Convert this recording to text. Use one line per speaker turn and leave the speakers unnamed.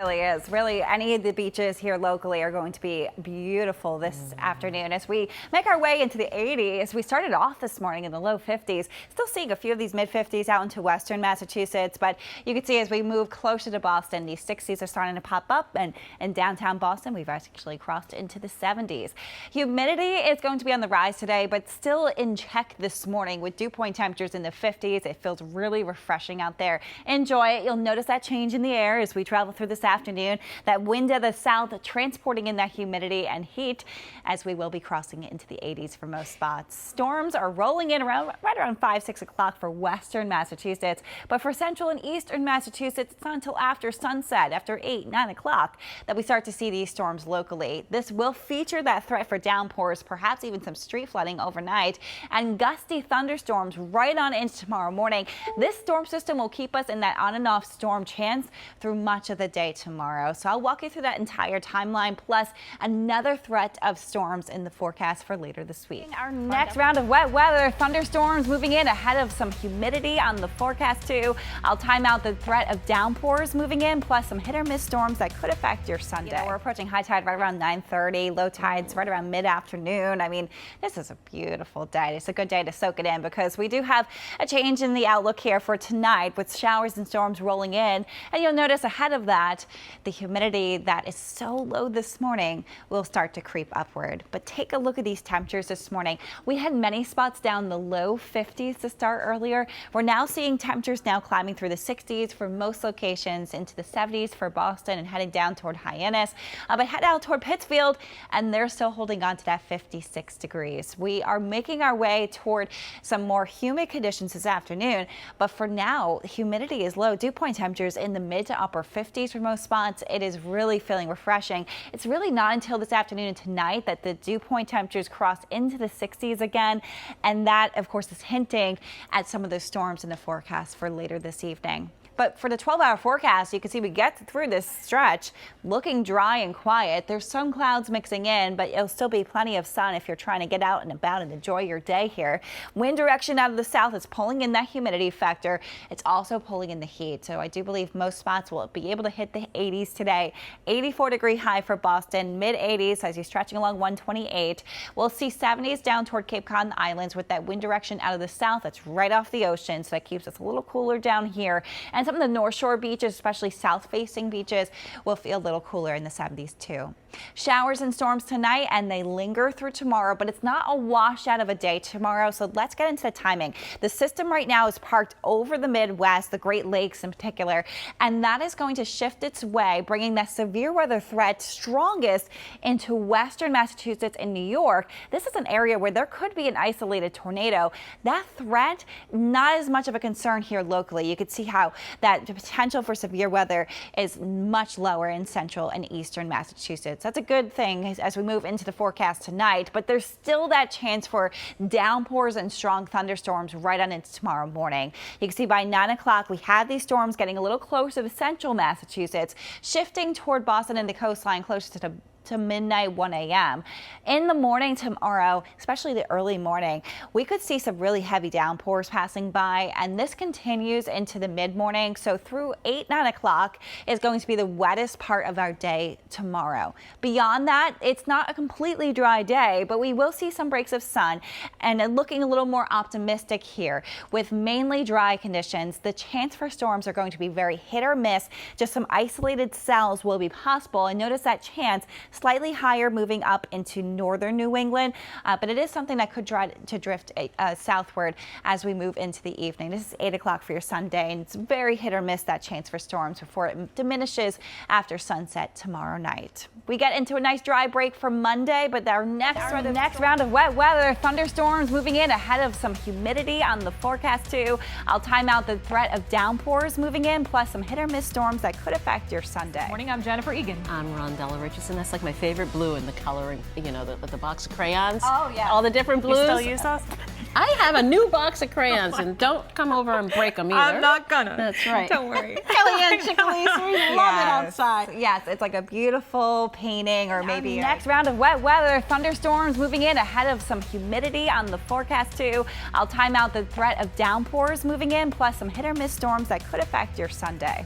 Really is. Really, any of the beaches here locally are going to be beautiful this afternoon as we make our way into the 80s. We started off this morning in the low 50s, still seeing a few of these mid 50s out into western Massachusetts, but you can see as we move closer to Boston, these 60s are starting to pop up, and in downtown Boston, we've actually crossed into the 70s. Humidity is going to be on the rise today, but still in check this morning with dew point temperatures in the 50s. It feels really refreshing out there. Enjoy it. You'll notice that change in the air as we travel through this afternoon. That wind to the south transporting in that humidity and heat as we will be crossing into the 80s for most spots. Storms are rolling in right around 5, 6 o'clock for western Massachusetts, but for central and eastern Massachusetts, it's not until after sunset, after 8, 9 o'clock, that we start to see these storms locally. This will feature that threat for downpours, perhaps even some street flooding overnight, and gusty thunderstorms right on into tomorrow morning. This storm system will keep us in that on and off storm chance through much of the day tomorrow. So I'll walk you through that entire timeline, plus another threat of storms in the forecast for later this week. Our next round of wet weather, thunderstorms moving in ahead of some humidity on the forecast too. I'll time out the threat of downpours moving in, plus some hit or miss storms that could affect your Sunday. We're approaching high tide right around 9:30, low tides right around mid-afternoon. I mean, this is a beautiful day. It's a good day to soak it in because we do have a change in the outlook here for tonight with showers and storms rolling in, and you'll notice ahead of that, the humidity that is so low this morning will start to creep upward. But take a look at these temperatures this morning. We had many spots down the low 50s to start earlier. We're now seeing temperatures now climbing through the 60s for most locations, into the 70s for Boston and heading down toward Hyannis. But head out toward Pittsfield and they're still holding on to that 56 degrees. We are making our way toward some more humid conditions this afternoon, but for now, humidity is low. Dew point temperatures in the mid to upper 50s for most spots. It is really feeling refreshing. It's really not until this afternoon and tonight that the dew point temperatures cross into the 60s again, and that of course is hinting at some of those storms in the forecast for later this evening. But for the 12-hour forecast, you can see we get through this stretch looking dry and quiet. There's some clouds mixing in, but it'll still be plenty of sun if you're trying to get out and about and enjoy your day here. Wind direction out of the south is pulling in that humidity factor. It's also pulling in the heat. So I do believe most spots will be able to hit the 80s today. 84-degree high for Boston, mid-80s as you're stretching along 128. We'll see 70s down toward Cape Cod Islands with that wind direction out of the south. That's right off the ocean, so that keeps us a little cooler down here. And some of the North Shore beaches, especially south-facing beaches, will feel a little cooler in the 70s too. Showers and storms tonight, and they linger through tomorrow, but it's not a washout of a day tomorrow. So let's get into the timing. The system right now is parked over the Midwest, the Great Lakes in particular, and that is going to shift its way, bringing that severe weather threat strongest into western Massachusetts and New York. This is an area where there could be an isolated tornado. That threat, not as much of a concern here locally. You could see how that the potential for severe weather is much lower in central and eastern Massachusetts. That's a good thing as we move into the forecast tonight, but there's still that chance for downpours and strong thunderstorms right on into tomorrow morning. You can see by 9 o'clock we have these storms getting a little closer to central Massachusetts, shifting toward Boston and the coastline closer to midnight, 1 a.m. In the morning tomorrow, especially the early morning, we could see some really heavy downpours passing by, and this continues into the mid-morning. So through 8, 9 o'clock is going to be the wettest part of our day tomorrow. Beyond that, it's not a completely dry day, but we will see some breaks of sun, and looking a little more optimistic here with mainly dry conditions. The chance for storms are going to be very hit or miss. Just some isolated cells will be possible, and notice that chance slightly higher moving up into northern New England, but it is something that could try to drift southward as we move into the evening. This is 8 o'clock for your Sunday, and it's very hit or miss, that chance for storms, before it diminishes after sunset tomorrow night. We get into a nice dry break for Monday, but our next round of wet weather, thunderstorms moving in ahead of some humidity on the forecast too. I'll time out the threat of downpours moving in, plus some hit or miss storms that could affect your Sunday.
Morning, I'm Jennifer Egan.
I'm Rondella Richardson. That's like my favorite blue in the coloring, you know, the box of crayons.
Oh, yeah.
All the different blues.
You still use those?
I have a new box of crayons, and don't come over and break them either.
I'm not gonna.
That's right.
Don't worry.
Ann Cicalesd, we love it outside.
Yes, it's like a beautiful painting, or maybe next round of wet weather, thunderstorms moving in ahead of some humidity on the forecast too. I'll time out the threat of downpours moving in, plus some hit or miss storms that could affect your Sunday.